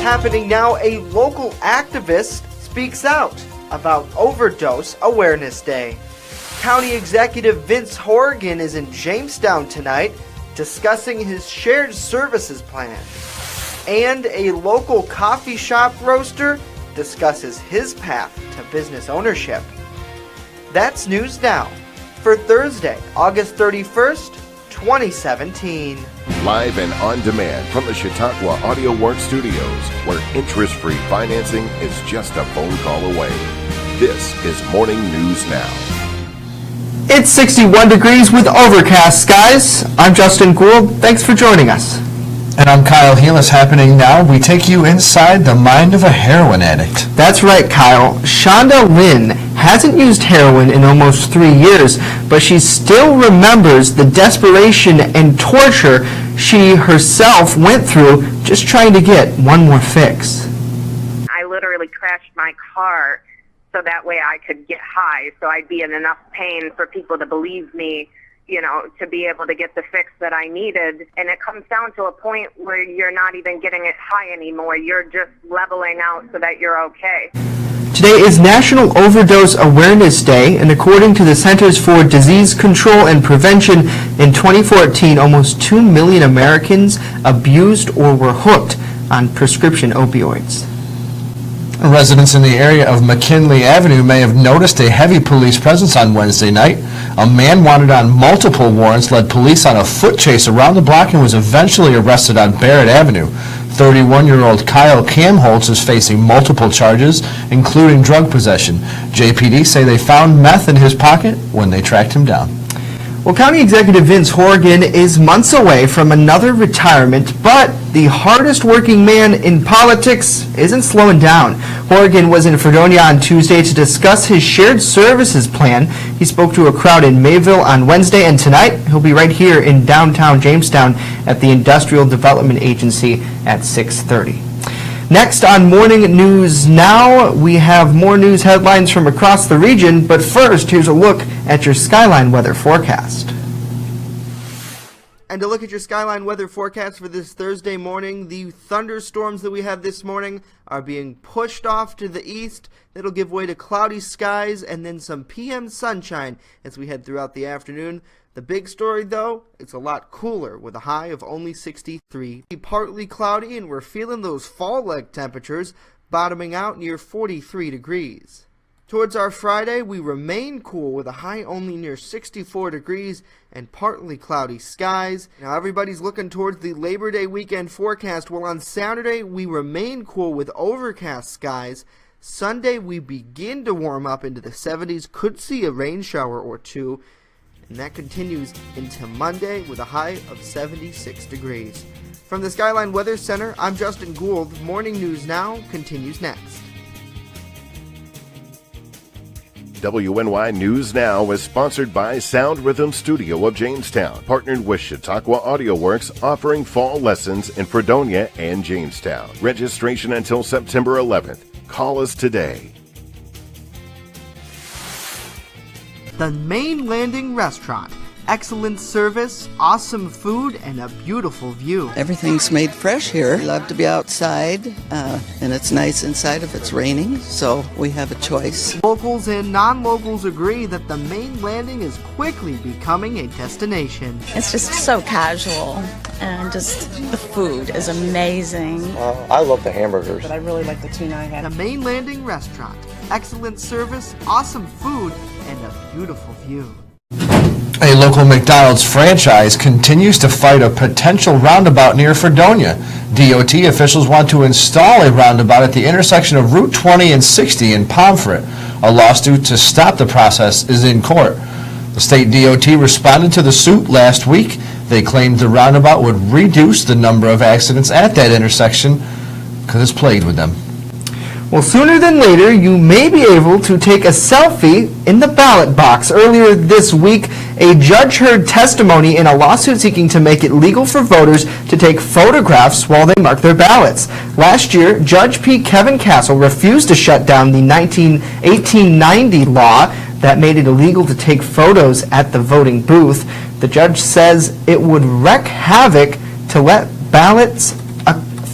happening now, a local activist speaks out about Overdose Awareness Day. County Executive Vince Horgan is in Jamestown tonight discussing his shared services plan. And a local coffee shop roaster discusses his path to business ownership. That's news now for Thursday, August 31st, 2017. Live and on demand from the Chautauqua Audio Works Studios, where interest-free financing is just a phone call away. This is Morning News Now. It's 61 degrees with overcast skies. I'm Justin Gould. Thanks for joining us. And I'm Kyle Heelis. Happening now, we take you inside the mind of a heroin addict. That's right, Kyle. Shonda Lynn hasn't used heroin in almost 3 years, but she still remembers the desperation and torture she herself went through just trying to get one more fix. I literally crashed my car so that way I could get high, so I'd be in enough pain for people to believe me, you know, to be able to get the fix that I needed. And it comes down to a point where you're not even getting it high anymore. You're just leveling out so that you're okay. Today is National Overdose Awareness Day, and according to the Centers for Disease Control and Prevention, in 2014, almost 2 million Americans abused or were hooked on prescription opioids. Residents in the area of McKinley Avenue may have noticed a heavy police presence on Wednesday night. A man wanted on multiple warrants led police on a foot chase around the block and was eventually arrested on Barrett Avenue. 31-year-old Kyle Kamholtz is facing multiple charges, including drug possession. JPD say they found meth in his pocket when they tracked him down. Well, County Executive Vince Horgan is months away from another retirement, but the hardest working man in politics isn't slowing down. Horgan was in Fredonia on Tuesday to discuss his shared services plan. He spoke to a crowd in Mayville on Wednesday, and tonight he'll be right here in downtown Jamestown at the Industrial Development Agency at 6:30. Next on Morning News Now, we have more news headlines from across the region, but first, here's a look at your Skyline weather forecast. And to look at your Skyline weather forecast for this Thursday morning, the thunderstorms that we have this morning are being pushed off to the east. That'll give way to cloudy skies and then some PM sunshine as we head throughout the afternoon. The big story, though, it's a lot cooler with a high of only 63. Partly cloudy, and we're feeling those fall-like temperatures bottoming out near 43 degrees. Towards our Friday, we remain cool with a high only near 64 degrees and partly cloudy skies. Now everybody's looking towards the Labor Day weekend forecast. Well, on Saturday, we remain cool with overcast skies. Sunday, we begin to warm up into the 70s, could see a rain shower or two. And that continues into Monday with a high of 76 degrees. From the Skyline Weather Center, I'm Justin Gould. Morning News Now continues next. WNY News Now is sponsored by Sound Rhythm Studio of Jamestown, partnered with Chautauqua Audio Works, offering fall lessons in Fredonia and Jamestown. Registration until September 11th. Call us today. The Main Landing Restaurant. Excellent service, awesome food, and a beautiful view. Everything's made fresh here. We love to be outside, and it's nice inside if it's raining, so we have a choice. Locals and non-locals agree that the Main Landing is quickly becoming a destination. It's just so casual, and just the food is amazing. I love the hamburgers. But I really like the tuna I had. The Main Landing Restaurant. Excellent service, awesome food, and a beautiful view. A local McDonald's franchise continues to fight a potential roundabout near Fredonia. DOT officials want to install a roundabout at the intersection of Route 20 and 60 in Pomfret. A lawsuit to stop the process is in court. The state DOT responded to the suit last week. They claimed the roundabout would reduce the number of accidents at that intersection because it's plagued with them. Well, sooner than later, you may be able to take a selfie in the ballot box. Earlier this week, a judge heard testimony in a lawsuit seeking to make it legal for voters to take photographs while they mark their ballots. Last year, Judge P. Kevin Castle refused to shut down the 1890 law that made it illegal to take photos at the voting booth. The judge says it would wreak havoc to let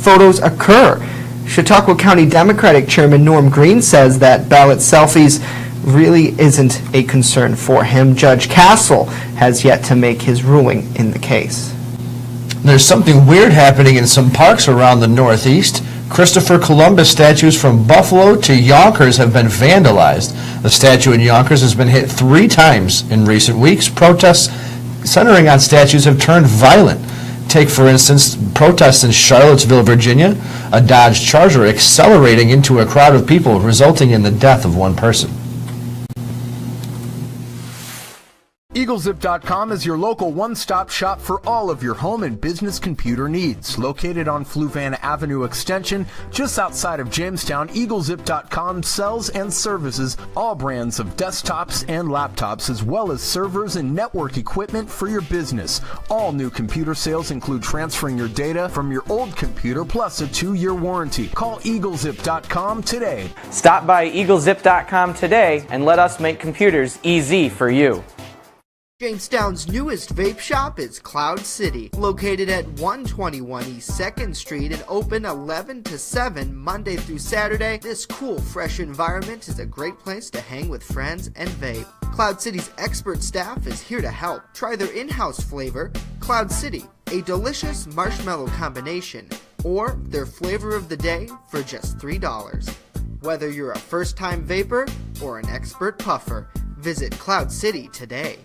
photos occur. Chautauqua County Democratic Chairman Norm Green says that ballot selfies really isn't a concern for him. Judge Castle has yet to make his ruling in the case. There's something weird happening in some parks around the Northeast. Christopher Columbus statues from Buffalo to Yonkers have been vandalized. The statue in Yonkers has been hit 3 times in recent weeks. Protests centering on statues have turned violent. Take, for instance, protests in Charlottesville, Virginia, a Dodge Charger accelerating into a crowd of people, resulting in the death of one person. EagleZip.com is your local one-stop shop for all of your home and business computer needs. Located on Fluvan Avenue Extension, just outside of Jamestown, EagleZip.com sells and services all brands of desktops and laptops, as well as servers and network equipment for your business. All new computer sales include transferring your data from your old computer, plus a 2-year warranty. Call EagleZip.com today. Stop by EagleZip.com today and let us make computers easy for you. Jamestown's newest vape shop is Cloud City, located at 121 East 2nd Street and open 11 to 7 Monday through Saturday. This cool, fresh environment is a great place to hang with friends and vape. Cloud City's expert staff is here to help. Try their in-house flavor, Cloud City, a delicious marshmallow combination, or their flavor of the day for just $3. Whether you're a first-time vapor or an expert puffer, visit Cloud City today.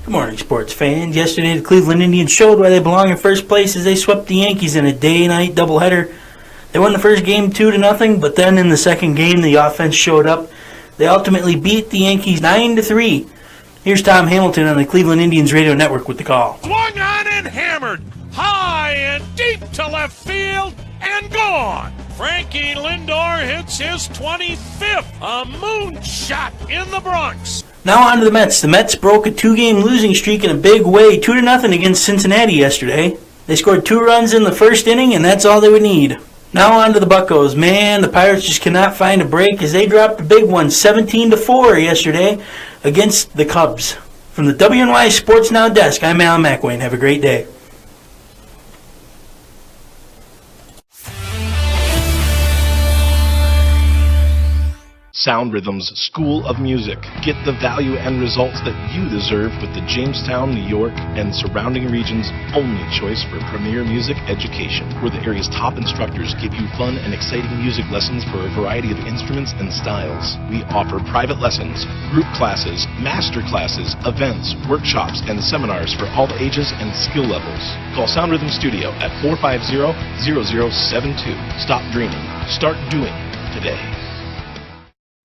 Good morning, sports fans. Yesterday, the Cleveland Indians showed why they belong in first place as they swept the Yankees in a day-night doubleheader. They won the first game 2-0, but then in the second game, the offense showed up. They ultimately beat the Yankees 9-3. Here's Tom Hamilton on the Cleveland Indians radio network with the call. Swung on and hammered, high and deep to left field, and gone. Frankie Lindor hits his 25th, a moonshot in the Bronx. Now on to the Mets. The Mets broke a 2-game losing streak in a big way, 2-0 against Cincinnati yesterday. They scored 2 runs in the first inning, and that's all they would need. Now on to the Buccos. Man, the Pirates just cannot find a break as they dropped a big one, 17-4 yesterday against the Cubs. From the WNY Sports Now desk, I'm Al McWayne. Have a great day. Sound Rhythms School of Music. Get the value and results that you deserve with the Jamestown, New York, and surrounding region's only choice for premier music education, where the area's top instructors give you fun and exciting music lessons for a variety of instruments and styles. We offer private lessons, group classes, master classes, events, workshops, and seminars for all ages and skill levels. Call Sound Rhythm Studio at 450-0072. Stop dreaming. Start doing today.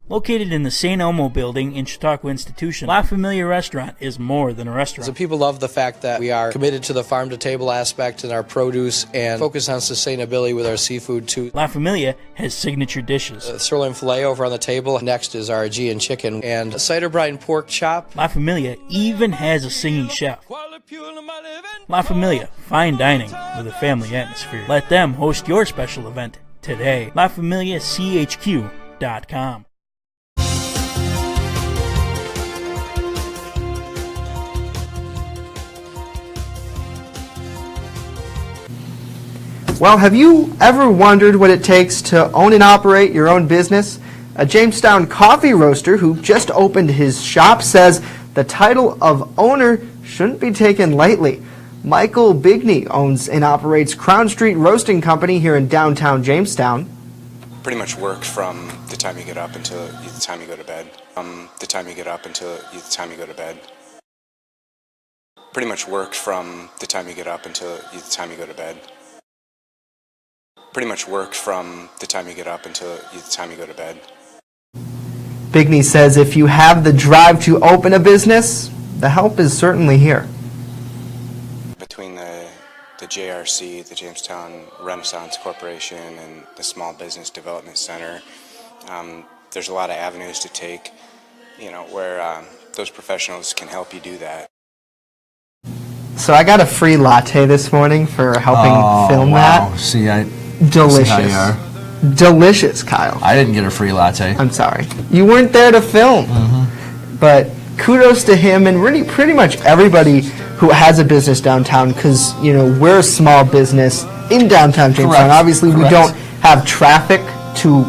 Located in the St. Elmo building in Chautauqua Institution, La Familia Restaurant is more than a restaurant. So people love the fact that we are committed to the farm-to-table aspect in our produce and focus on sustainability with our seafood too. La Familia has signature dishes. Sirloin filet over on the table. Next is our Aegean chicken and a cider brine pork chop. La Familia even has a singing chef. La Familia, fine dining with a family atmosphere. Let them host your special event today. LaFamiliaCHQ.com. Well, have you ever wondered what it takes to own and operate your own business? A Jamestown coffee roaster who just opened his shop says the title of owner shouldn't be taken lightly. Michael Bigney owns and operates Crown Street Roasting Company here in downtown Jamestown. Pretty much work from the time you get up until the time you go to bed. The time you get up until the time you go to bed. Pretty much work from the time you get up until the time you go to bed. Pretty much work from the time you get up until the time you go to bed. Bigney says if you have the drive to open a business, the help is certainly here. Between the JRC, the Jamestown Renaissance Corporation, and the Small Business Development Center, there's a lot of avenues to take, where those professionals can help you do that. So I got a free latte this morning for helping film that. See, delicious. delicious, Kyle. I didn't get a free latte. I'm sorry. You weren't there to film. But kudos to him and really pretty much everybody who has a business downtown, because, you know, we're a small business in downtown Jamestown. Correct. Obviously, we Correct. don't have traffic to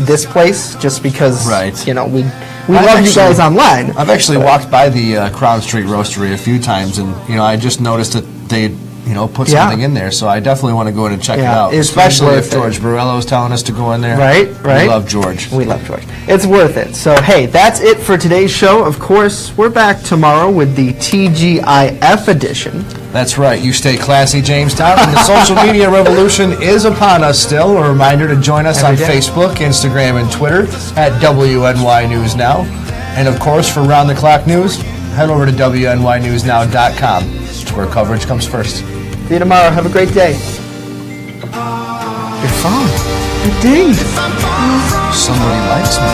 this place just because, you know, we love you guys online. I've actually walked by the Crown Street Roastery a few times, and, you know, I just noticed that they, you know, put something in there, so I definitely want to go in and check it out, it's especially if worth George Borello is telling us to go in there. Right. We love George. We love George. It's worth it. So, hey, that's it for today's show. Of course, we're back tomorrow with the TGIF edition. That's right. You stay classy, Jamestown. And the social media revolution is upon us still. A reminder to join us on Facebook, Instagram, and Twitter at WNY News Now. And, of course, for round-the-clock news, head over to WNYNewsNow.com. It's where coverage comes first. See you tomorrow. Have a great day. Your phone. It dinged. Somebody likes me.